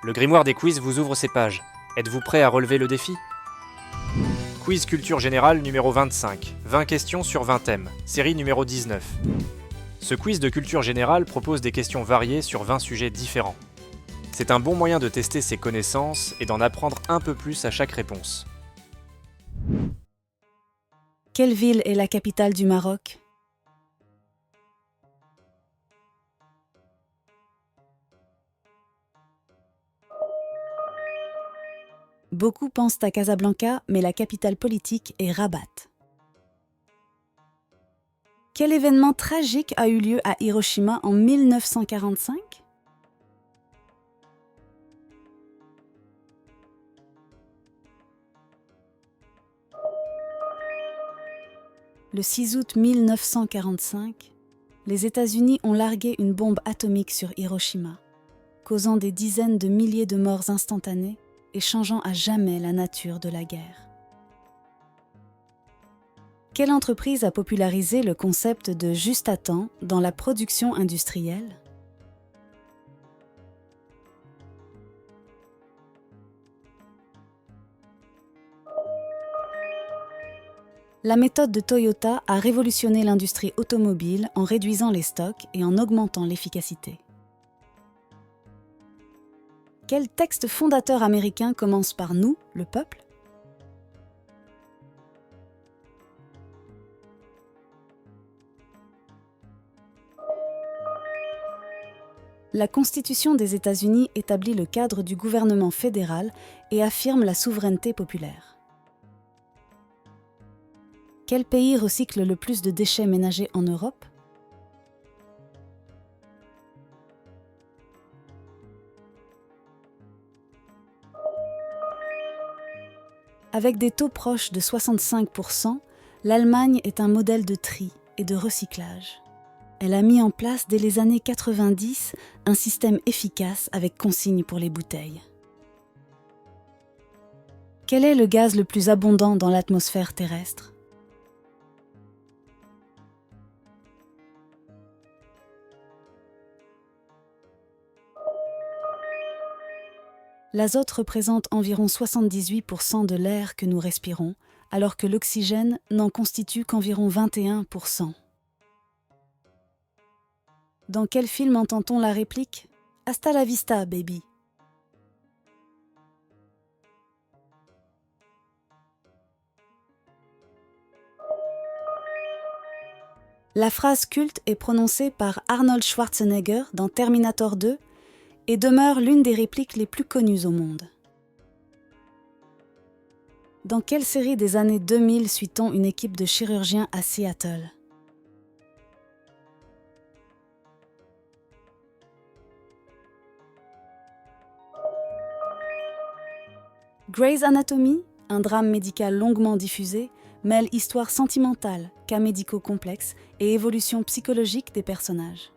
Le grimoire des quiz vous ouvre ses pages. Êtes-vous prêt à relever le défi ? Quiz culture générale numéro 25, 20 questions sur 20 thèmes, série numéro 19. Ce quiz de culture générale propose des questions variées sur 20 sujets différents. C'est un bon moyen de tester ses connaissances et d'en apprendre un peu plus à chaque réponse. Quelle ville est la capitale du Maroc ? Beaucoup pensent à Casablanca, mais la capitale politique est Rabat. Quel événement tragique a eu lieu à Hiroshima en 1945 ? Le 6 août 1945, les États-Unis ont largué une bombe atomique sur Hiroshima, causant des dizaines de milliers de morts instantanées et changeant à jamais la nature de la guerre. Quelle entreprise a popularisé le concept de juste à temps dans la production industrielle ? La méthode de Toyota a révolutionné l'industrie automobile en réduisant les stocks et en augmentant l'efficacité. Quel texte fondateur américain commence par « nous », le peuple ? La Constitution des États-Unis établit le cadre du gouvernement fédéral et affirme la souveraineté populaire. Quel pays recycle le plus de déchets ménagers en Europe ? Avec des taux proches de 65%, l'Allemagne est un modèle de tri et de recyclage. Elle a mis en place dès les années 90 un système efficace avec consigne pour les bouteilles. Quel est le gaz le plus abondant dans l'atmosphère terrestre ? L'azote représente environ 78% de l'air que nous respirons, alors que l'oxygène n'en constitue qu'environ 21%. Dans quel film entend-on la réplique « Hasta la vista, baby » ? La phrase culte est prononcée par Arnold Schwarzenegger dans Terminator 2 et demeure l'une des répliques les plus connues au monde. Dans quelle série des années 2000 suit-on une équipe de chirurgiens à Seattle ? Grey's Anatomy, un drame médical longuement diffusé, mêle histoire sentimentale, cas médicaux complexes et évolution psychologique des personnages.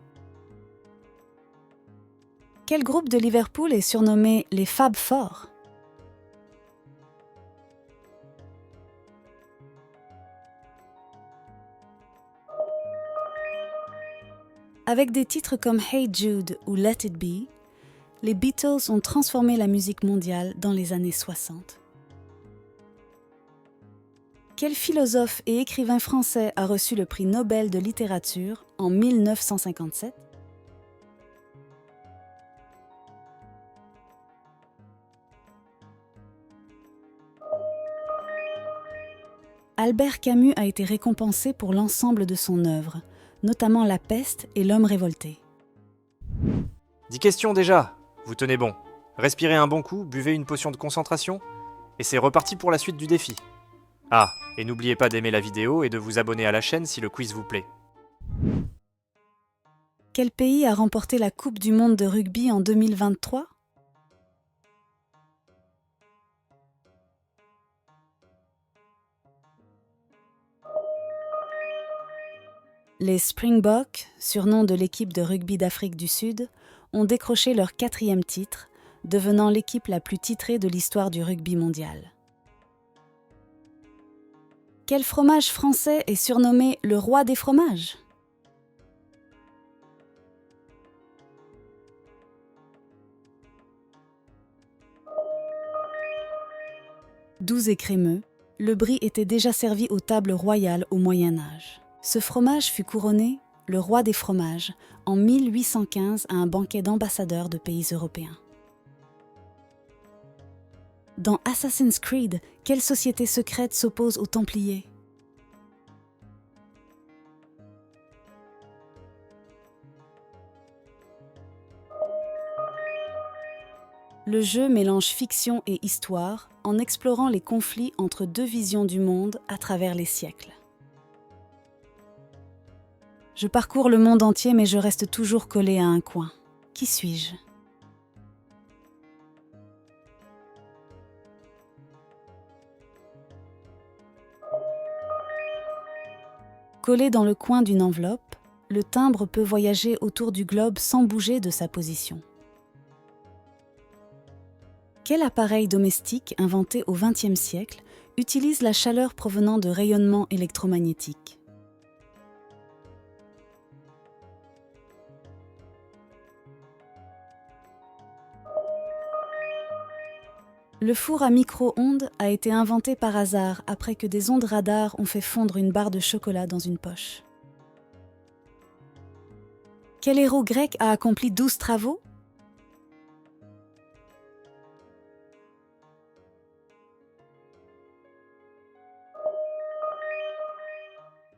Quel groupe de Liverpool est surnommé les Fab Four ? Avec des titres comme Hey Jude ou Let It Be, les Beatles ont transformé la musique mondiale dans les années 60. Quel philosophe et écrivain français a reçu le prix Nobel de littérature en 1957 ? Albert Camus a été récompensé pour l'ensemble de son œuvre, notamment La Peste et L'Homme révolté. 10 questions déjà, vous tenez bon. Respirez un bon coup, buvez une potion de concentration, et c'est reparti pour la suite du défi. Ah, et n'oubliez pas d'aimer la vidéo et de vous abonner à la chaîne si le quiz vous plaît. Quel pays a remporté la Coupe du monde de rugby en 2023 ? Les Springboks, surnom de l'équipe de rugby d'Afrique du Sud, ont décroché leur 4e titre, devenant l'équipe la plus titrée de l'histoire du rugby mondial. Quel fromage français est surnommé le roi des fromages ? Doux et crémeux, le brie était déjà servi aux tables royales au Moyen Âge. Ce fromage fut couronné le roi des fromages en 1815 à un banquet d'ambassadeurs de pays européens. Dans Assassin's Creed, quelle société secrète s'oppose aux Templiers ? Le jeu mélange fiction et histoire en explorant les conflits entre deux visions du monde à travers les siècles. Je parcours le monde entier mais je reste toujours collé à un coin. Qui suis-je ? Collé dans le coin d'une enveloppe, le timbre peut voyager autour du globe sans bouger de sa position. Quel appareil domestique inventé au XXe siècle utilise la chaleur provenant de rayonnements électromagnétiques ? Le four à micro-ondes a été inventé par hasard après que des ondes radar ont fait fondre une barre de chocolat dans une poche. Quel héros grec a accompli 12 travaux ?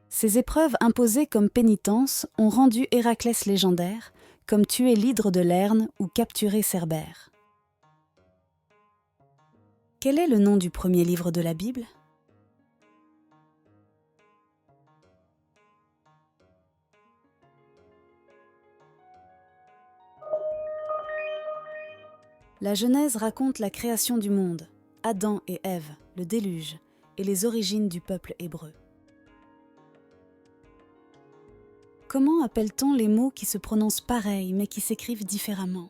Ces épreuves imposées comme pénitence ont rendu Héraclès légendaire, comme tuer l'hydre de Lerne ou capturer Cerbère. Quel est le nom du premier livre de la Bible ? La Genèse raconte la création du monde, Adam et Ève, le déluge et les origines du peuple hébreu. Comment appelle-t-on les mots qui se prononcent pareil mais qui s'écrivent différemment ?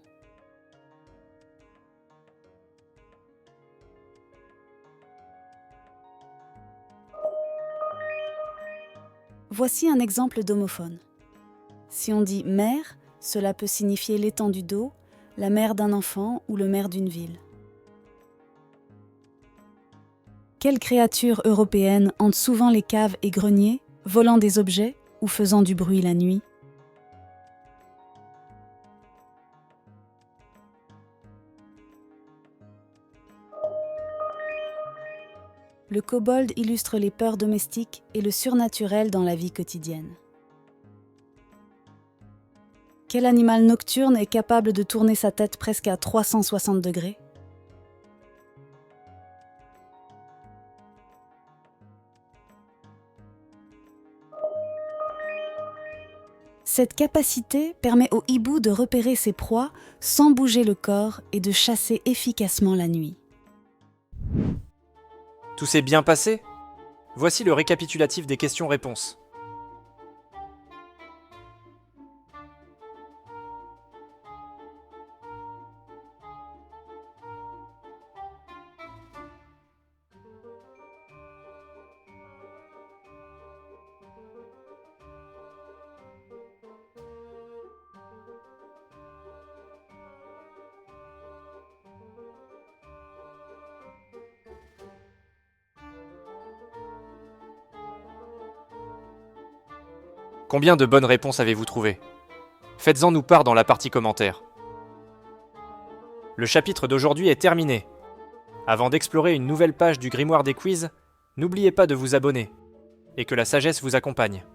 Voici un exemple d'homophone. Si on dit « mère », cela peut signifier l'étendue d'eau, la mère d'un enfant ou le maire d'une ville. Quelle créature européenne hante souvent les caves et greniers, volant des objets ou faisant du bruit la nuit ? Le kobold illustre les peurs domestiques et le surnaturel dans la vie quotidienne. Quel animal nocturne est capable de tourner sa tête presque à 360 degrés ? Cette capacité permet au hibou de repérer ses proies sans bouger le corps et de chasser efficacement la nuit. Tout s'est bien passé ? Voici le récapitulatif des questions-réponses. Combien de bonnes réponses avez-vous trouvé ? Faites-en nous part dans la partie commentaires. Le chapitre d'aujourd'hui est terminé. Avant d'explorer une nouvelle page du grimoire des quiz, n'oubliez pas de vous abonner et que la sagesse vous accompagne.